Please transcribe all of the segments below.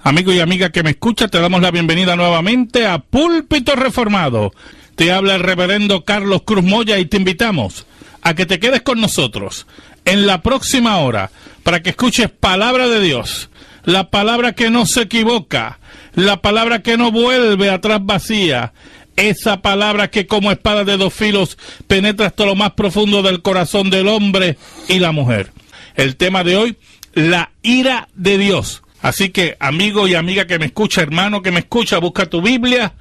Amigo y amiga que me escucha, te damos la bienvenida nuevamente a Púlpito Reformado. Te habla el reverendo Carlos Cruz Moya y te invitamos a que te quedes con nosotros en la próxima hora para que escuches palabra de Dios, la palabra que no se equivoca, la palabra que no vuelve atrás vacía, esa palabra que como espada de dos filos penetra hasta lo más profundo del corazón del hombre y la mujer. El tema de hoy, la ira de Dios. Así que, amigo y amiga que me escucha, hermano que me escucha, busca tu Biblia,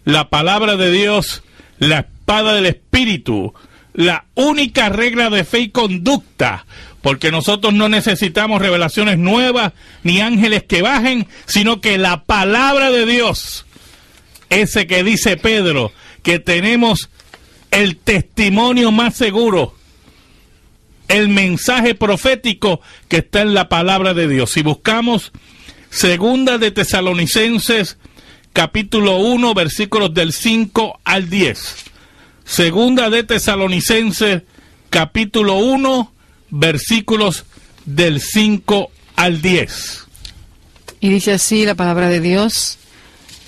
la palabra de Dios, la espada del Espíritu, la única regla de fe y conducta, porque nosotros no necesitamos revelaciones nuevas ni ángeles que bajen, sino que la palabra de Dios, ese que dice Pedro, que tenemos el testimonio más seguro, el mensaje profético que está en la palabra de Dios. Si buscamos Segunda de Tesalonicenses, capítulo 1, versículos del 5 al 10. Segunda de Tesalonicenses, capítulo 1, versículos del 5 al 10. Y dice así la palabra de Dios: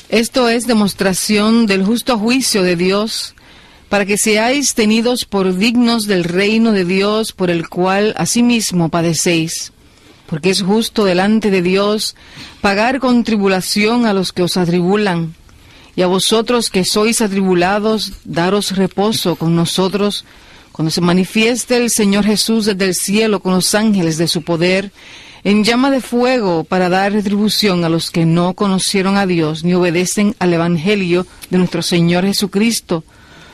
esto es demostración del justo juicio de Dios, para que seáis tenidos por dignos del reino de Dios, por el cual asimismo padecéis. Porque es justo delante de Dios pagar con tribulación a los que os atribulan, y a vosotros que sois atribulados, daros reposo con nosotros, cuando se manifieste el Señor Jesús desde el cielo con los ángeles de su poder, en llama de fuego, para dar retribución a los que no conocieron a Dios, ni obedecen al Evangelio de nuestro Señor Jesucristo,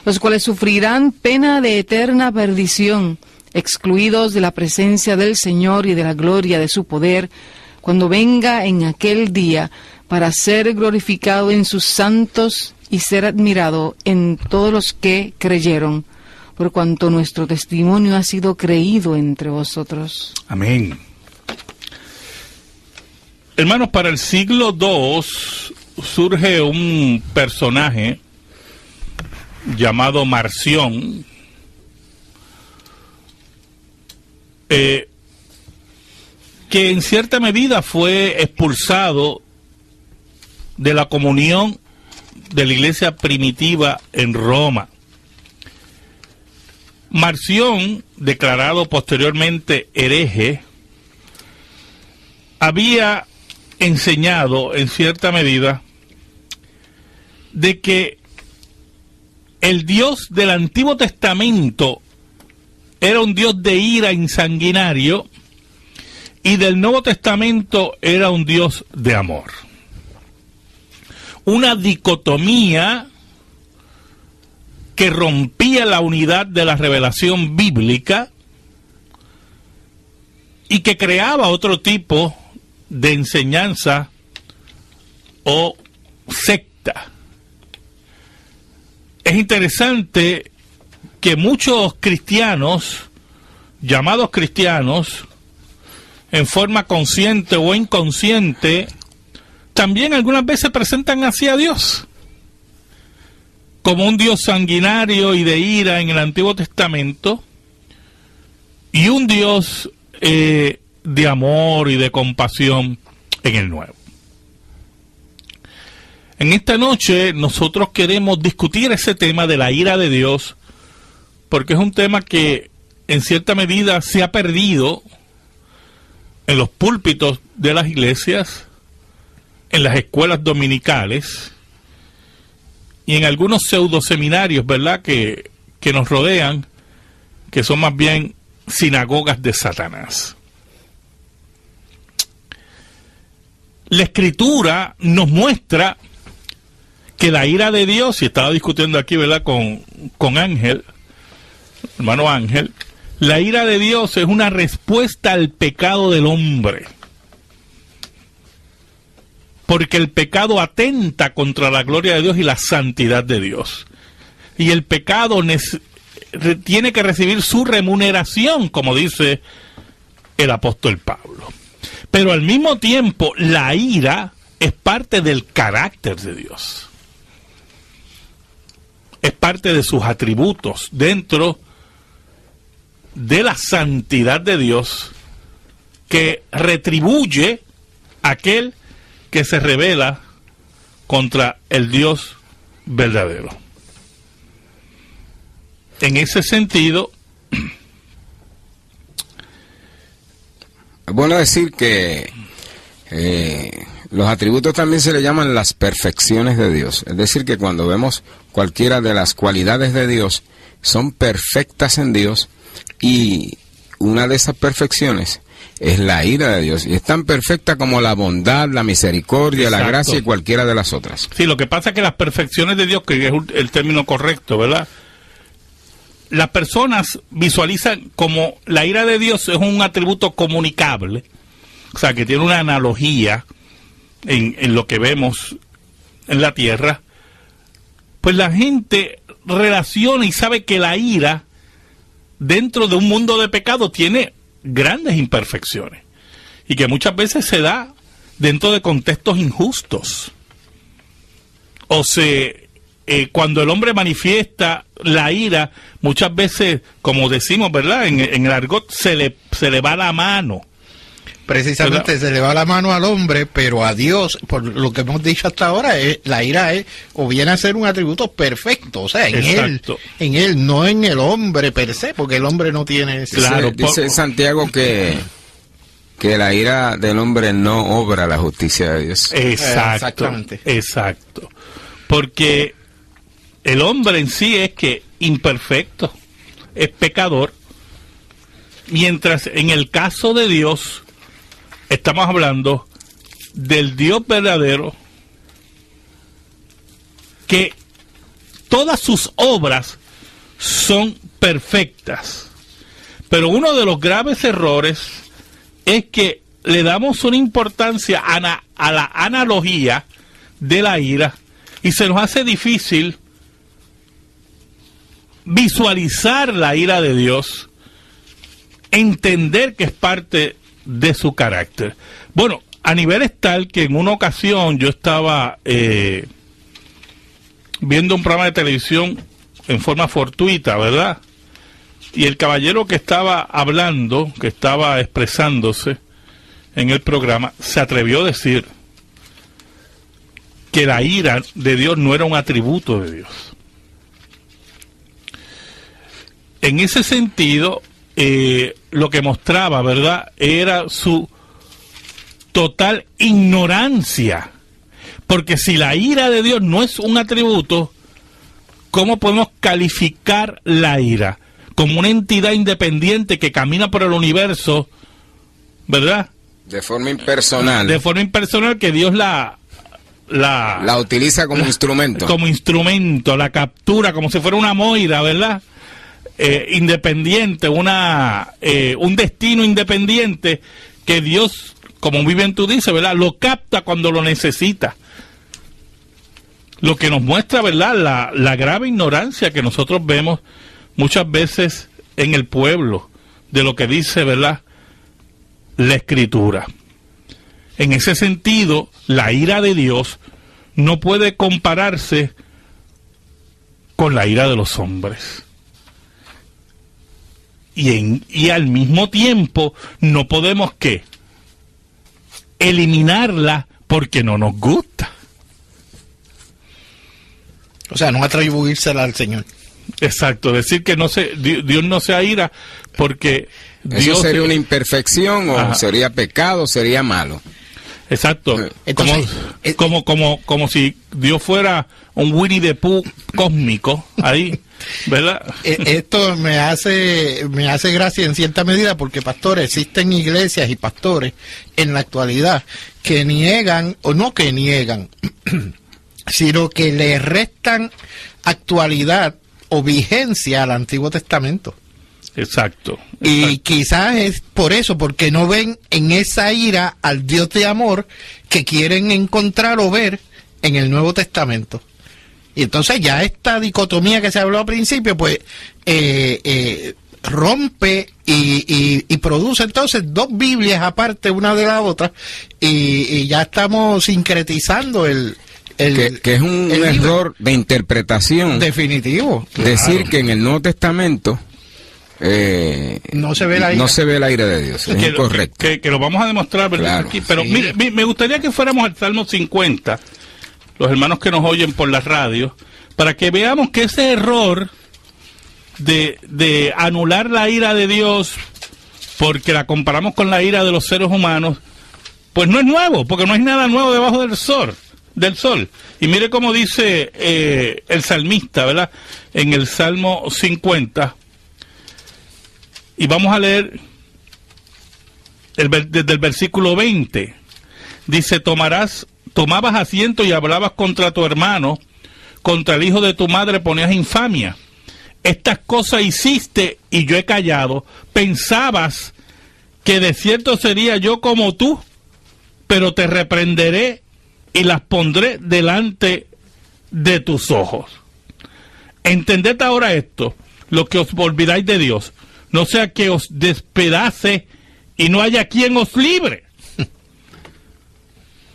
los cuales sufrirán pena de eterna perdición, excluidos de la presencia del Señor y de la gloria de su poder, cuando venga en aquel día, para ser glorificado en sus santos y ser admirado en todos los que creyeron, por cuanto nuestro testimonio ha sido creído entre vosotros. Amén. Hermanos, para el siglo II surge un personaje llamado Marción, que en cierta medida fue expulsado de la comunión de la iglesia primitiva en Roma. Marción, declarado posteriormente hereje, había enseñado en cierta medida de que el Dios del Antiguo Testamento era un Dios de ira insanguinario y del Nuevo Testamento era un Dios de amor. Una dicotomía que rompía la unidad de la revelación bíblica y que creaba otro tipo de enseñanza o secta. Es interesante que muchos cristianos, llamados cristianos, en forma consciente o inconsciente, también algunas veces presentan así a Dios, como un Dios sanguinario y de ira en el Antiguo Testamento, y un Dios de amor y de compasión en el Nuevo. En esta noche nosotros queremos discutir ese tema de la ira de Dios, porque es un tema que en cierta medida se ha perdido en los púlpitos de las iglesias, en las escuelas dominicales y en algunos pseudoseminarios, ¿verdad?, que nos rodean, que son más bien sinagogas de Satanás. La Escritura nos muestra que la ira de Dios, y estaba discutiendo aquí, ¿verdad?, con Ángel, hermano Ángel, la ira de Dios es una respuesta al pecado del hombre. Porque el pecado atenta contra la gloria de Dios y la santidad de Dios. Y el pecado tiene que recibir su remuneración, como dice el apóstol Pablo. Pero al mismo tiempo, la ira es parte del carácter de Dios. Es parte de sus atributos dentro de la santidad de Dios, que retribuye a aquel que se rebela contra el Dios verdadero. En ese sentido, es bueno decir que los atributos también se le llaman las perfecciones de Dios. Es decir, que cuando vemos cualquiera de las cualidades de Dios, son perfectas en Dios, y una de esas perfecciones es la ira de Dios, y es tan perfecta como la bondad, la misericordia, exacto, la gracia y cualquiera de las otras. Sí, lo que pasa es que las perfecciones de Dios, que es el término correcto, ¿verdad? Las personas visualizan como la ira de Dios es un atributo comunicable, o sea, que tiene una analogía en lo que vemos en la tierra. Pues la gente relaciona y sabe que la ira, dentro de un mundo de pecado, tiene grandes imperfecciones, y que muchas veces se da dentro de contextos injustos. O cuando el hombre manifiesta la ira, muchas veces, como decimos, ¿verdad?, en el argot, se le va la mano. Precisamente, ¿verdad? Se le va la mano al hombre, pero a Dios, por lo que hemos dicho hasta ahora, la ira es, o viene a ser un atributo perfecto, o sea, en él, no en el hombre per se, porque el hombre no tiene... Claro, dice Santiago que la ira del hombre no obra la justicia de Dios. Exactamente. Exacto. Porque el hombre en sí es que imperfecto, es pecador, mientras en el caso de Dios estamos hablando del Dios verdadero, que todas sus obras son perfectas. Pero uno de los graves errores es que le damos una importancia a la analogía de la ira, y se nos hace difícil visualizar la ira de Dios, entender que es parte de su carácter. Bueno, a nivel tal que en una ocasión yo estaba viendo un programa de televisión en forma fortuita, ¿verdad? Y el caballero que estaba hablando, que estaba expresándose en el programa, se atrevió a decir que la ira de Dios no era un atributo de Dios. En ese sentido, lo que mostraba, ¿verdad?, era su total ignorancia. Porque si la ira de Dios no es un atributo, ¿cómo podemos calificar la ira? Como una entidad independiente que camina por el universo, ¿verdad? De forma impersonal. De forma impersonal, que Dios la utiliza como instrumento. Como instrumento, la captura como si fuera una moira, ¿verdad? Independiente, un destino independiente que Dios, como muy bien tú dices, ¿verdad?, lo capta cuando lo necesita. Lo que nos muestra, ¿verdad?, la grave ignorancia que nosotros vemos muchas veces en el pueblo de lo que dice, ¿verdad?, la Escritura. En ese sentido, la ira de Dios no puede compararse con la ira de los hombres. Y al mismo tiempo no podemos, ¿qué?, eliminarla porque no nos gusta. O sea, no atribuírsela al Señor. Exacto, decir que Dios no se aira porque Dios... ¿Eso sería una imperfección o Ajá. sería pecado, sería malo? Exacto. Entonces, como si Dios fuera un Winnie the Pooh cósmico ahí, ¿verdad? Esto me hace gracia en cierta medida, porque, pastores, existen iglesias y pastores en la actualidad que niegan, o no que niegan, sino que le restan actualidad o vigencia al Antiguo Testamento. Exacto. Y quizás es por eso, porque no ven en esa ira al Dios de amor que quieren encontrar o ver en el Nuevo Testamento. Y entonces ya esta dicotomía que se habló al principio, pues rompe y produce entonces dos Biblias aparte una de la otra, y ya estamos sincretizando que es un error de interpretación. Definitivo. Decir Claro. que en el Nuevo Testamento no se ve la ira. No se ve la ira de Dios, es incorrecto. Que lo vamos a demostrar, ¿verdad? Claro, aquí. Pero sí. mire, me gustaría que fuéramos al Salmo 50, los hermanos que nos oyen por la radio, para que veamos que ese error de anular la ira de Dios porque la comparamos con la ira de los seres humanos, pues no es nuevo, porque no hay nada nuevo debajo del sol. Y mire cómo dice el salmista, ¿verdad? En el Salmo 50, y vamos a leer desde el versículo 20. Dice: tomabas asiento y hablabas contra tu hermano, contra el hijo de tu madre ponías infamia. Estas cosas hiciste y yo he callado. Pensabas que de cierto sería yo como tú, pero te reprenderé y las pondré delante de tus ojos. Entended ahora esto, lo que os olvidáis de Dios, no sea que os despedace y no haya quien os libre.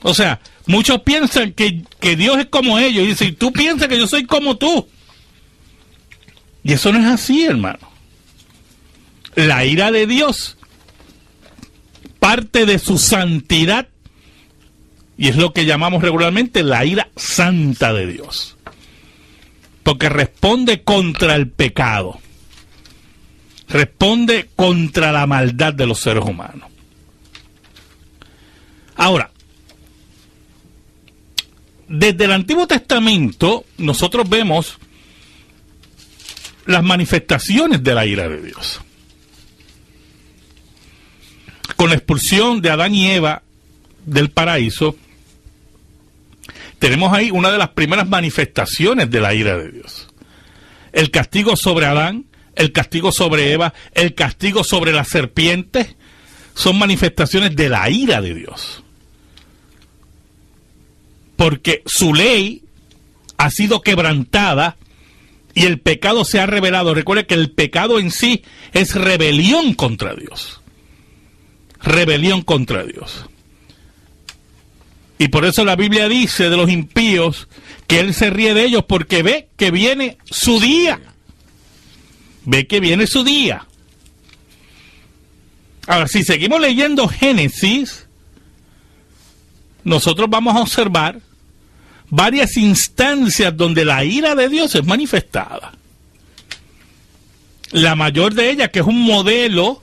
O sea, muchos piensan que Dios es como ellos, y dicen: tú piensas que yo soy como tú. Y eso no es así, hermano. La ira de Dios parte de su santidad, y es lo que llamamos regularmente la ira santa de Dios, porque responde contra el pecado, responde contra la maldad de los seres humanos. Ahora, desde el Antiguo Testamento nosotros vemos las manifestaciones de la ira de Dios. Con la expulsión de Adán y Eva del paraíso, tenemos ahí una de las primeras manifestaciones de la ira de Dios. El castigo sobre Adán, el castigo sobre Eva, el castigo sobre la serpiente, son manifestaciones de la ira de Dios. Porque su ley ha sido quebrantada y el pecado se ha revelado. Recuerde que el pecado en sí es rebelión contra Dios. Rebelión contra Dios. Y por eso la Biblia dice de los impíos que Él se ríe de ellos porque ve que viene su día. Ve que viene su día. Ahora, si seguimos leyendo Génesis, nosotros vamos a observar varias instancias donde la ira de Dios es manifestada. La mayor de ellas, que es un modelo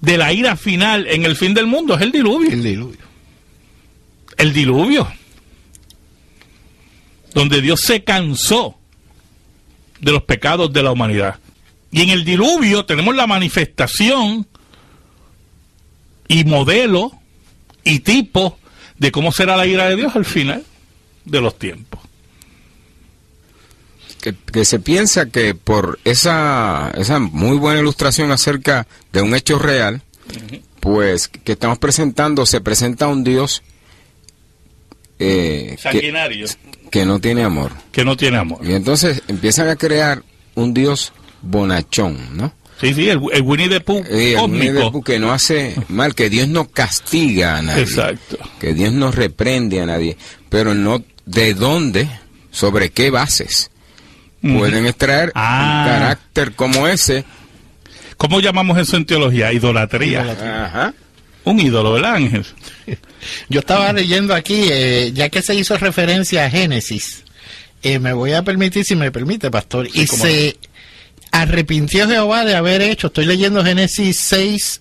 de la ira final en el fin del mundo, es el diluvio. El diluvio. El diluvio. Donde Dios se cansó de los pecados de la humanidad. Y en el diluvio tenemos la manifestación y modelo y tipo de cómo será la ira de Dios al final de los tiempos. Que se piensa que por esa muy buena ilustración acerca de un hecho real, pues que estamos presentando, se presenta un Dios sanguinario, que no tiene amor. Que no tiene amor. Y entonces empiezan a crear un Dios bonachón, ¿no? Sí, el Winnie the Pooh el cósmico. Winnie the Pooh, que no hace mal, que Dios no castiga a nadie. Exacto. Que Dios no reprende a nadie. Pero no de dónde, sobre qué bases pueden extraer un carácter como ese. ¿Cómo llamamos eso en teología? Idolatría. Ajá. Un ídolo, ¿verdad, Ángel? Yo estaba leyendo aquí, ya que se hizo referencia a Génesis, me voy a permitir, si me permite, pastor, Sí, y se arrepintió Jehová de haber hecho, estoy leyendo Génesis 6,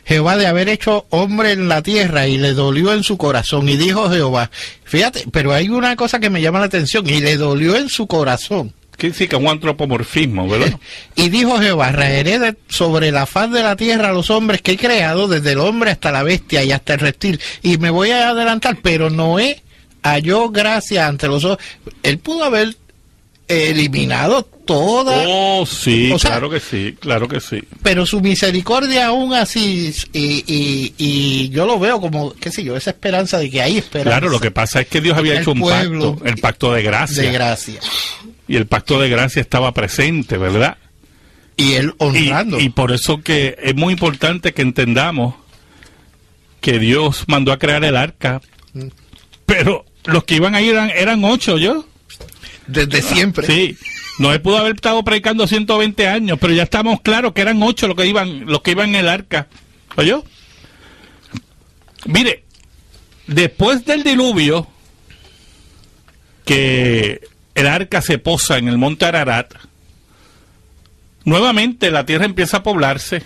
Jehová de haber hecho hombre en la tierra, y le dolió en su corazón, y dijo Jehová, fíjate, pero hay una cosa que me llama la atención, y le dolió en su corazón. Que sí, que es un antropomorfismo, ¿verdad? Y dijo Jehová, raeré sobre la faz de la tierra a los hombres que he creado, desde el hombre hasta la bestia y hasta el reptil. Y me voy a adelantar, pero Noé halló gracia ante los ojos. Él pudo haber eliminado toda... Oh, sí, o sea, claro que sí, claro que sí. Pero su misericordia aún así, y yo lo veo como, qué sé yo, esa esperanza de que hay esperanza. Claro, lo que pasa es que Dios había El hecho un pueblo, pacto, el pacto de gracia. de gracia. Y el pacto de gracia estaba presente, ¿verdad? Y él honrando. Y por eso que es muy importante que entendamos que Dios mandó a crear el arca, pero los que iban ahí eran 8, ¿yo? Desde siempre. Sí, No se pudo haber estado predicando 120 años, pero ya estamos claros que eran 8 los que iban en el arca. ¿Oyó? Mire, después del diluvio, que el arca se posa en el monte Ararat, nuevamente la tierra empieza a poblarse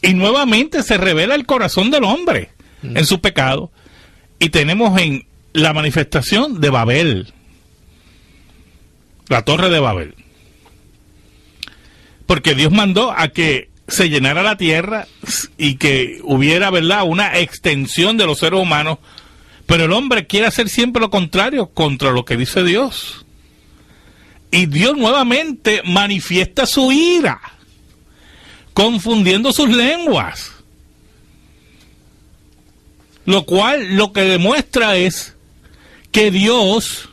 y nuevamente se revela el corazón del hombre en su pecado. Y tenemos en la manifestación de Babel, la torre de Babel. Porque Dios mandó a que se llenara la tierra y que hubiera, ¿verdad?, una extensión de los seres humanos. Pero el hombre quiere hacer siempre lo contrario, contra lo que dice Dios. Y Dios nuevamente manifiesta su ira, confundiendo sus lenguas. Lo cual lo que demuestra es que Dios,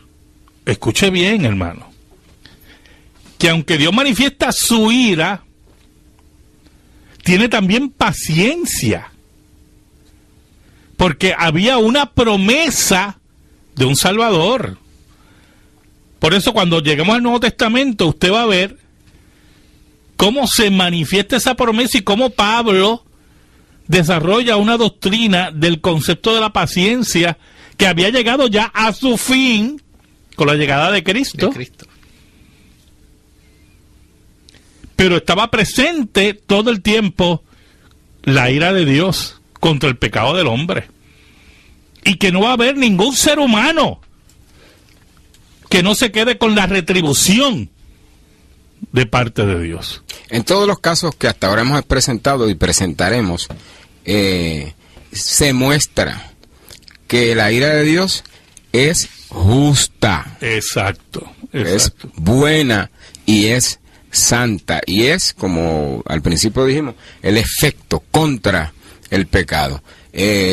escuche bien, hermano, que aunque Dios manifiesta su ira, tiene también paciencia. Porque había una promesa de un Salvador. Por eso cuando lleguemos al Nuevo Testamento, usted va a ver cómo se manifiesta esa promesa y cómo Pablo desarrolla una doctrina del concepto de la paciencia que había llegado ya a su fin con la llegada de Cristo. Pero estaba presente todo el tiempo la ira de Dios contra el pecado del hombre. Y que no va a haber ningún ser humano que no se quede con la retribución de parte de Dios. En todos los casos que hasta ahora hemos presentado y presentaremos, se muestra que la ira de Dios es justa. Exacto. Es buena y es santa. Y es, como al principio dijimos, el efecto contra el pecado.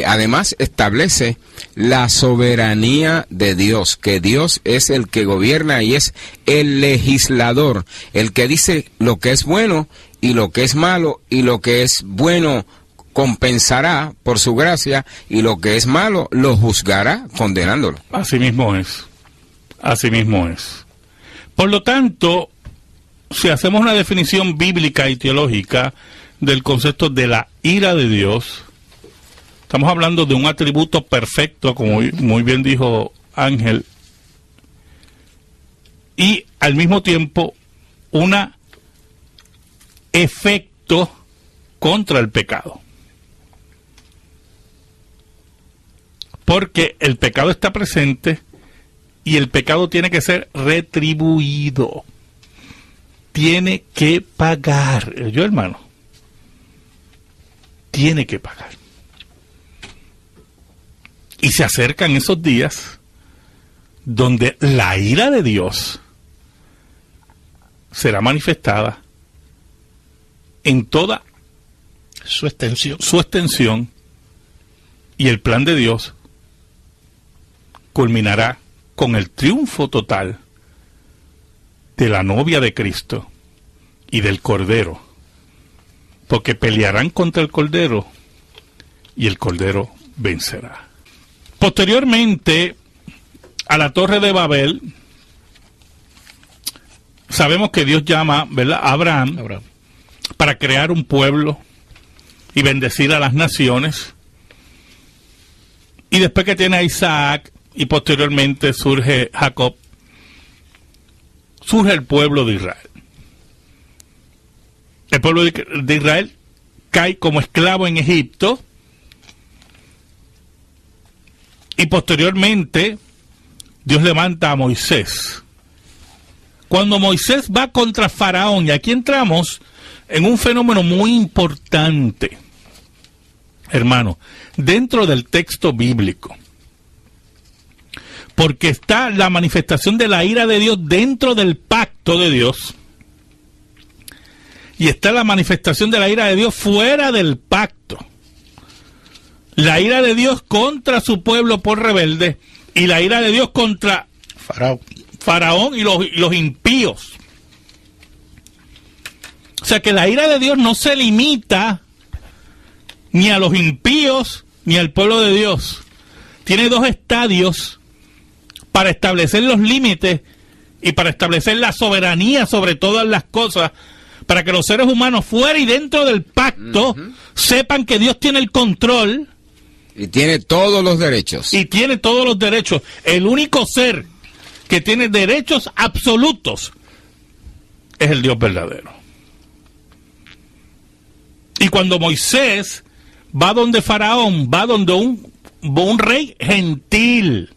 Además establece la soberanía de Dios, que Dios es el que gobierna y es el legislador, el que dice lo que es bueno y lo que es malo, y lo que es bueno compensará por su gracia, y lo que es malo lo juzgará condenándolo. Así mismo es. Así mismo es. Por lo tanto, si hacemos una definición bíblica y teológica del concepto de la ira de Dios, estamos hablando de un atributo perfecto, como muy bien dijo Ángel, y al mismo tiempo un efecto contra el pecado. Porque el pecado está presente y el pecado tiene que ser retribuido. Tiene que pagar. Yo, hermano, tiene que pagar. Y se acercan esos días donde la ira de Dios será manifestada en toda su extensión, y el plan de Dios culminará con el triunfo total de la novia de Cristo y del Cordero, porque pelearán contra el Cordero y el Cordero vencerá. Posteriormente a la Torre de Babel, sabemos que Dios llama, ¿verdad?, a Abraham para crear un pueblo y bendecir a las naciones. Y después que tiene a Isaac y posteriormente surge Jacob, surge el pueblo de Israel. El pueblo de Israel cae como esclavo en Egipto y posteriormente Dios levanta a Moisés. Cuando Moisés va contra Faraón, y aquí entramos en un fenómeno muy importante, hermano, dentro del texto bíblico, porque está la manifestación de la ira de Dios dentro del pacto de Dios, y está la manifestación de la ira de Dios fuera del pacto. La ira de Dios contra su pueblo por rebelde, y la ira de Dios contra Faraón y los impíos. O sea que la ira de Dios no se limita ni a los impíos ni al pueblo de Dios. Tiene dos estadios para establecer los límites y para establecer la soberanía sobre todas las cosas, para que los seres humanos fuera y dentro del pacto sepan que Dios tiene el control. Y tiene todos los derechos. Y tiene todos los derechos. El único ser que tiene derechos absolutos es el Dios verdadero. Y cuando Moisés va donde Faraón, va donde un rey gentil,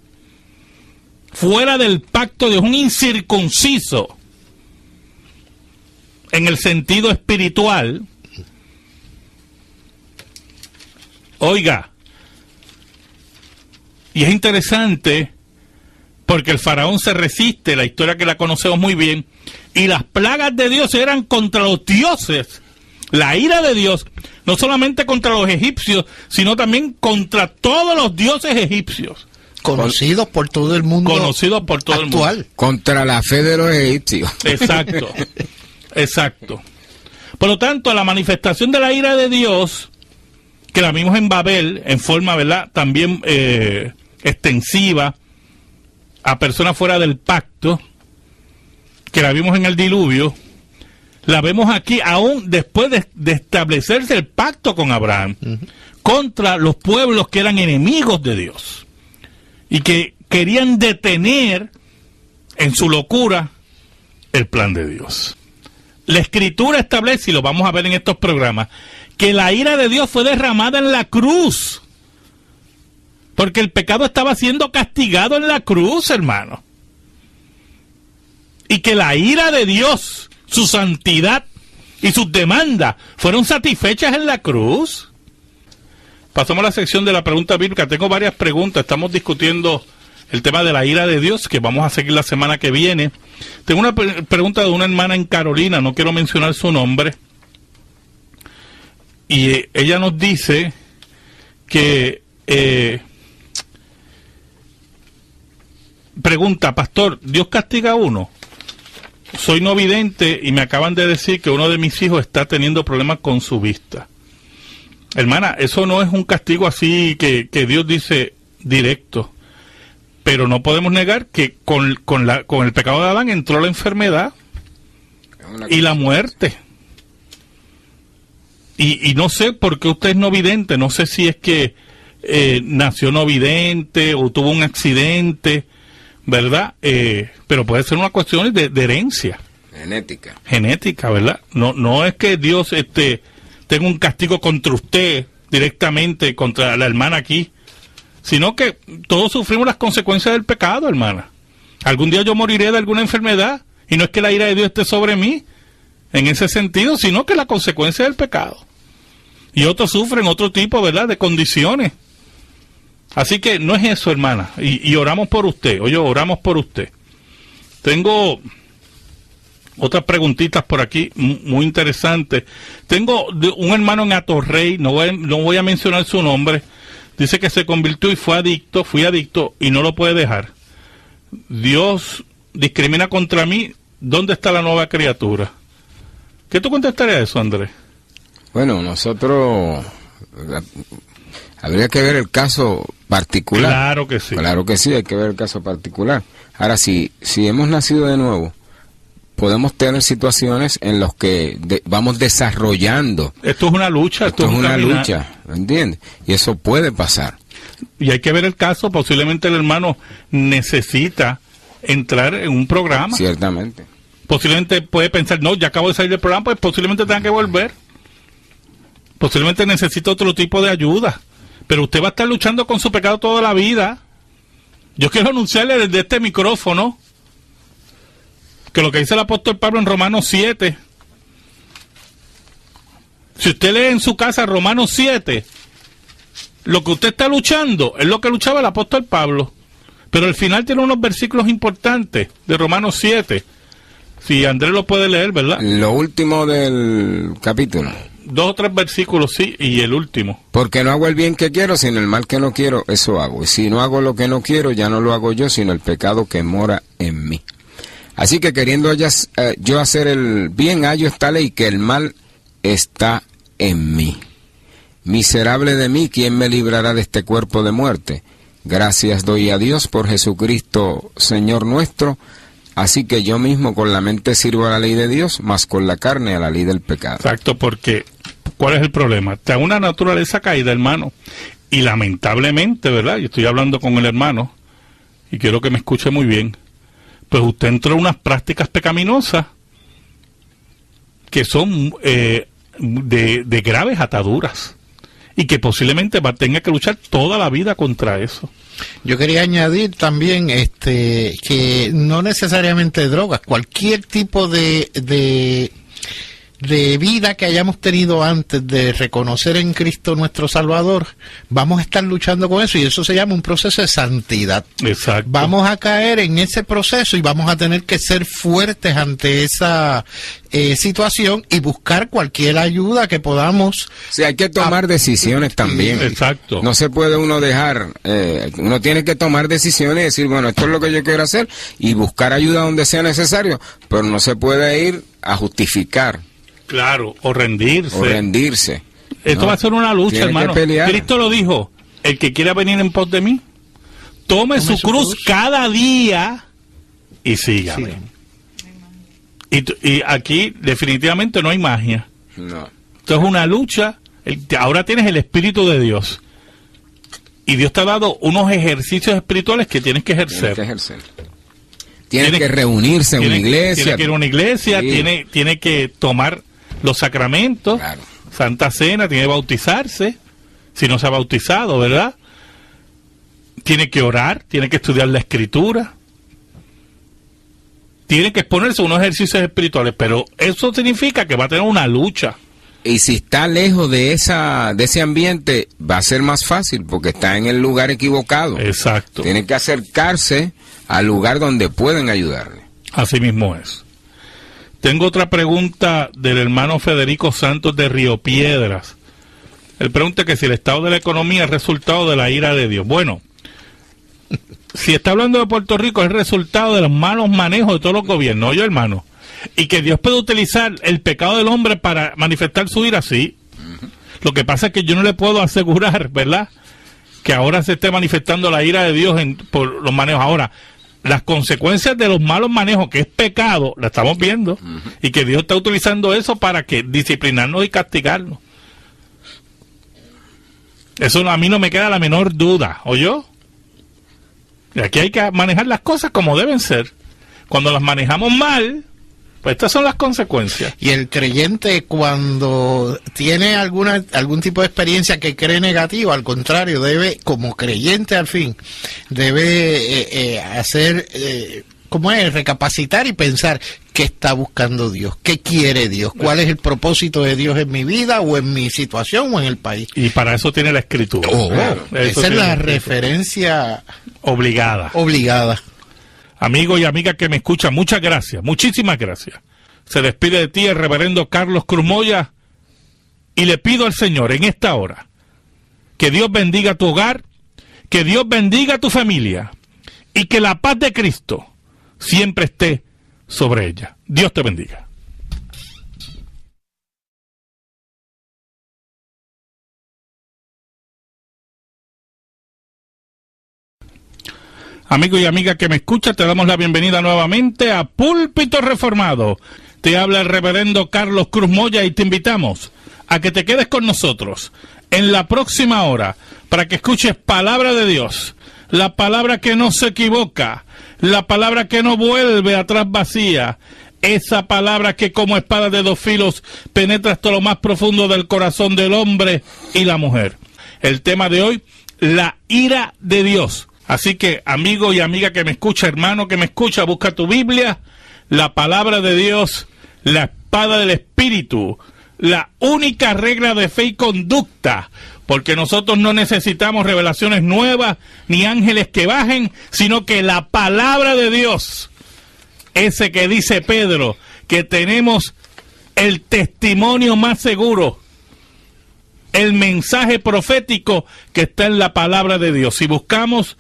fuera del pacto de un incircunciso, en el sentido espiritual, oiga, y es interesante porque el faraón se resiste, la historia que la conocemos muy bien, y las plagas de Dios eran contra los dioses. La ira de Dios, no solamente contra los egipcios, sino también contra todos los dioses egipcios. Conocidos por todo el mundo. Conocidos por todo actual. el mundo. Contra la fe de los egipcios. Exacto, exacto. Por lo tanto, la manifestación de la ira de Dios, que la vimos en Babel, en forma, ¿verdad?, también extensiva, a personas fuera del pacto, que la vimos en el diluvio, la vemos aquí aún después de establecerse el pacto con Abraham, contra los pueblos que eran enemigos de Dios y que querían detener en su locura el plan de Dios. La Escritura establece, y lo vamos a ver en estos programas, que la ira de Dios fue derramada en la cruz, porque el pecado estaba siendo castigado en la cruz, hermano. Y que la ira de Dios, su santidad y sus demandas fueron satisfechas en la cruz. Pasamos a la sección de la pregunta bíblica. Tengo varias preguntas. Estamos discutiendo el tema de la ira de Dios, que vamos a seguir la semana que viene. Tengo una pregunta de una hermana en Carolina, no quiero mencionar su nombre. Y ella nos dice que... pregunta, pastor, ¿Dios castiga a uno? Soy no vidente y me acaban de decir que uno de mis hijos está teniendo problemas con su vista. Hermana, eso no es un castigo así que Dios dice directo. Pero no podemos negar que con el pecado de Adán entró la enfermedad y la muerte. Y no sé por qué usted es no vidente, no sé si es que nació no vidente o tuvo un accidente, ¿verdad? Pero puede ser una cuestión de herencia. Genética, ¿verdad? No es que Dios tenga un castigo contra usted directamente, contra la hermana aquí, sino que todos sufrimos las consecuencias del pecado, hermana. Algún día yo moriré de alguna enfermedad, y no es que la ira de Dios esté sobre mí, en ese sentido, sino que la consecuencia del pecado. Y otros sufren otro tipo, ¿verdad?, de condiciones. Así que no es eso, hermana, y oramos por usted, oramos por usted. Tengo otras preguntitas por aquí, muy interesantes. Tengo un hermano en Atorrey, no voy a mencionar su nombre, dice que se convirtió y fui adicto y no lo puede dejar. Dios discrimina contra mí, ¿dónde está la nueva criatura? ¿Qué tú contestarías a eso, Andrés? Bueno, nosotros... habría que ver el caso particular. Claro que sí. Claro que sí, hay que ver el caso particular. Ahora, si hemos nacido de nuevo, podemos tener situaciones en las que vamos desarrollando. Esto es una lucha. Esto es una lucha, ¿entiendes? Y eso puede pasar. Y hay que ver el caso. Posiblemente el hermano necesita entrar en un programa. Ciertamente. Posiblemente puede pensar, no, ya acabo de salir del programa, pues posiblemente tenga que volver. Posiblemente necesita otro tipo de ayuda. Pero usted va a estar luchando con su pecado toda la vida. Yo quiero anunciarle desde este micrófono que lo que dice el apóstol Pablo en Romanos 7, si usted lee en su casa Romanos 7, lo que usted está luchando es lo que luchaba el apóstol Pablo. Pero al final tiene unos versículos importantes de Romanos 7. Si Andrés lo puede leer, ¿verdad? Lo último del capítulo. 2 o 3 versículos, sí, y el último. Porque no hago el bien que quiero, sino el mal que no quiero, eso hago. Y si no hago lo que no quiero, ya no lo hago yo, sino el pecado que mora en mí. Así que queriendo yo hacer el bien, hallo esta ley, que el mal está en mí. Miserable de mí, ¿quién me librará de este cuerpo de muerte? Gracias doy a Dios por Jesucristo, Señor nuestro. Así que yo mismo con la mente sirvo a la ley de Dios, mas con la carne a la ley del pecado. Exacto, porque ¿cuál es el problema? Está una naturaleza caída, hermano. Y lamentablemente, ¿verdad? Yo estoy hablando con el hermano y quiero que me escuche muy bien. Pues usted entró en unas prácticas pecaminosas que son de graves ataduras y que posiblemente tenga que luchar toda la vida contra eso. Yo quería añadir también que no necesariamente drogas, cualquier tipo de vida que hayamos tenido antes de reconocer en Cristo nuestro Salvador, vamos a estar luchando con eso, y eso se llama un proceso de santidad. Exacto. Vamos a caer en ese proceso y vamos a tener que ser fuertes ante esa situación y buscar cualquier ayuda que podamos. Sí, hay que tomar decisiones también. Exacto. No se puede uno dejar, uno tiene que tomar decisiones y decir, bueno, esto es lo que yo quiero hacer, y buscar ayuda donde sea necesario, pero no se puede ir a justificar. Claro, o rendirse. Esto No, va a ser una lucha, tiene que hermano. pelear. Cristo lo dijo, el que quiera venir en pos de mí, tome su cruz cada día y sígame. Y aquí definitivamente no hay magia. No. Esto es una lucha. Ahora tienes el Espíritu de Dios. Y Dios te ha dado unos ejercicios espirituales que tienes que ejercer. Tienes que reunirse en una iglesia. Tiene que ir a una iglesia, Sí. tiene que tomar los sacramentos, Claro. Santa Cena, tiene que bautizarse, si no se ha bautizado, ¿verdad? Tiene que orar, tiene que estudiar la Escritura, tiene que exponerse a unos ejercicios espirituales, pero eso significa que va a tener una lucha. Y si está lejos de ese ambiente, va a ser más fácil, porque está en el lugar equivocado. Exacto. Tiene que acercarse al lugar donde pueden ayudarle. Así mismo es. Tengo otra pregunta del hermano Federico Santos de Río Piedras. Él pregunta que si el estado de la economía es resultado de la ira de Dios. Bueno, si está hablando de Puerto Rico, es resultado de los malos manejos de todos los gobiernos, oye, hermano. Y que Dios puede utilizar el pecado del hombre para manifestar su ira, sí. Lo que pasa es que yo no le puedo asegurar, ¿verdad?, que ahora se esté manifestando la ira de Dios por los manejos. Ahora, las consecuencias de los malos manejos, que es pecado, la estamos viendo, y que Dios está utilizando eso para que disciplinarnos y castigarnos. Eso a mí no me queda la menor duda, ¿oyó? Y aquí hay que manejar las cosas como deben ser. Cuando las manejamos mal, pues estas son las consecuencias. Y el creyente, cuando tiene algún tipo de experiencia que cree negativa, al contrario, debe, como creyente al fin, debe hacer, ¿cómo es? Recapacitar y pensar qué está buscando Dios, qué quiere Dios, cuál es el propósito de Dios en mi vida o en mi situación o en el país. Y para eso tiene la Escritura. Esa es la referencia obligada. Amigo y amiga que me escuchan, muchas gracias, muchísimas gracias. Se despide de ti el reverendo Carlos Cruz Moya y le pido al Señor en esta hora que Dios bendiga tu hogar, que Dios bendiga tu familia y que la paz de Cristo siempre esté sobre ella. Dios te bendiga. Amigo y amiga que me escucha, te damos la bienvenida nuevamente a Púlpito Reformado. Te habla el reverendo Carlos Cruz Moya y te invitamos a que te quedes con nosotros en la próxima hora para que escuches palabra de Dios, la palabra que no se equivoca, la palabra que no vuelve atrás vacía, esa palabra que como espada de dos filos penetra hasta lo más profundo del corazón del hombre y la mujer. El tema de hoy, la ira de Dios. Así que, amigo y amiga que me escucha, hermano que me escucha, busca tu Biblia, la palabra de Dios, la espada del Espíritu, la única regla de fe y conducta, porque nosotros no necesitamos revelaciones nuevas ni ángeles que bajen, sino que la palabra de Dios, ese que dice Pedro, que tenemos el testimonio más seguro, el mensaje profético que está en la palabra de Dios. Si buscamos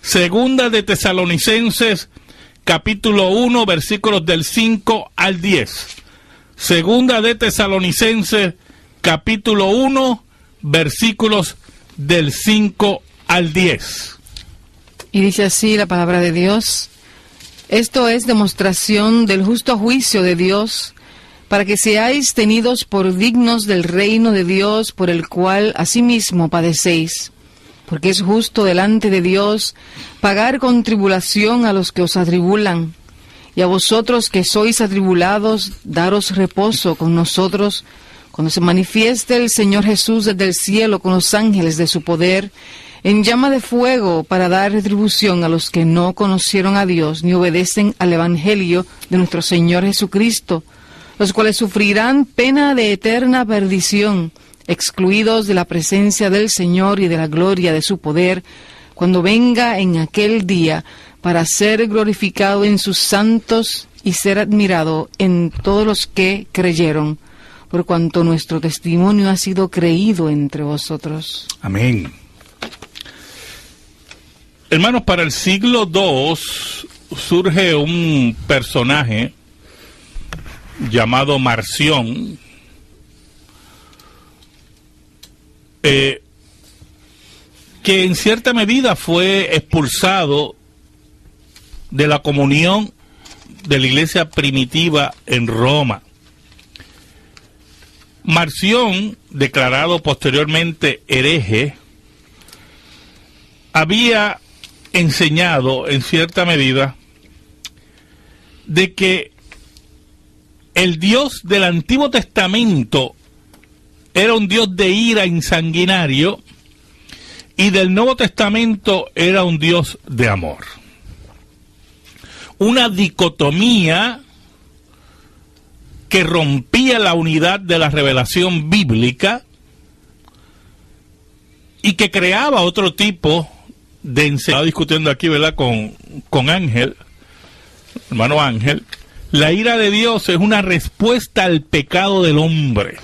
Segunda de Tesalonicenses, capítulo 1, versículos del 5 al 10. Segunda de Tesalonicenses, capítulo 1, versículos del 5 al 10. Y dice así la palabra de Dios: Esto es demostración del justo juicio de Dios, para que seáis tenidos por dignos del reino de Dios, por el cual asimismo padecéis. Porque es justo delante de Dios pagar con tribulación a los que os atribulan, y a vosotros que sois atribulados, daros reposo con nosotros, cuando se manifieste el Señor Jesús desde el cielo con los ángeles de su poder, en llama de fuego, para dar retribución a los que no conocieron a Dios ni obedecen al Evangelio de nuestro Señor Jesucristo, los cuales sufrirán pena de eterna perdición, excluidos de la presencia del Señor y de la gloria de su poder, cuando venga en aquel día, para ser glorificado en sus santos y ser admirado en todos los que creyeron, por cuanto nuestro testimonio ha sido creído entre vosotros. Amén. Hermanos, para el siglo II surge un personaje llamado Marción, que en cierta medida fue expulsado de la comunión de la iglesia primitiva en Roma. Marción, declarado posteriormente hereje, había enseñado en cierta medida de que el Dios del Antiguo Testamento era un Dios de ira insanguinario y del Nuevo Testamento era un Dios de amor. Una dicotomía que rompía la unidad de la revelación bíblica y que creaba otro tipo de enseñanza. Estaba discutiendo aquí, ¿verdad?, con Ángel, hermano Ángel. La ira de Dios es una respuesta al pecado del hombre,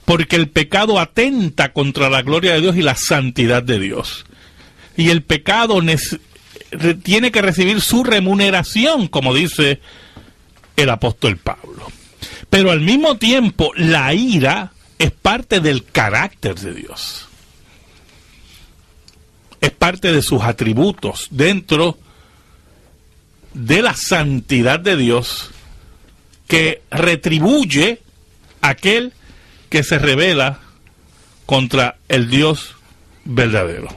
porque el pecado atenta contra la gloria de Dios y la santidad de Dios, y el pecado tiene que recibir su remuneración, como dice el apóstol Pablo. Pero al mismo tiempo, la ira es parte del carácter de Dios, es parte de sus atributos dentro de la santidad de Dios, que retribuye a aquel que se rebela contra el Dios verdadero.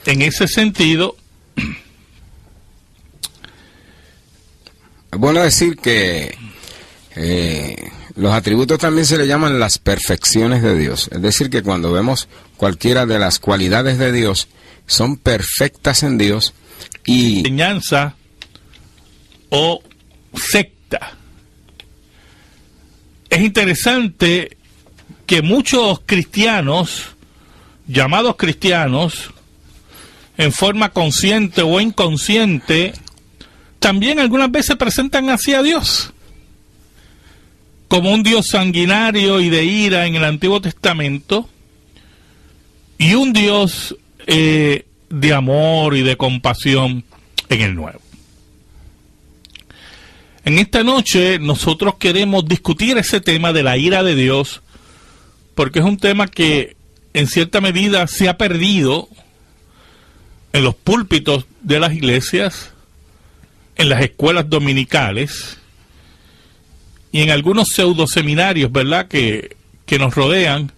En ese sentido, es bueno decir que los atributos también se le llaman las perfecciones de Dios. Es decir, que cuando vemos cualquiera de las cualidades de Dios, son perfectas en Dios. Y enseñanza o secta. Es interesante que muchos cristianos, llamados cristianos, en forma consciente o inconsciente, también algunas veces presentan así a Dios, como un Dios sanguinario y de ira en el Antiguo Testamento, y un Dios de amor y de compasión en el Nuevo. En esta noche nosotros queremos discutir ese tema de la ira de Dios, porque es un tema que en cierta medida se ha perdido en los púlpitos de las iglesias, en las escuelas dominicales y en algunos pseudoseminarios, ¿verdad?, que nos rodean,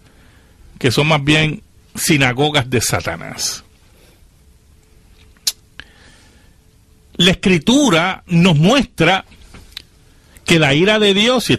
que son más bien sinagogas de Satanás. La Escritura nos muestra que la ira de Dios, si está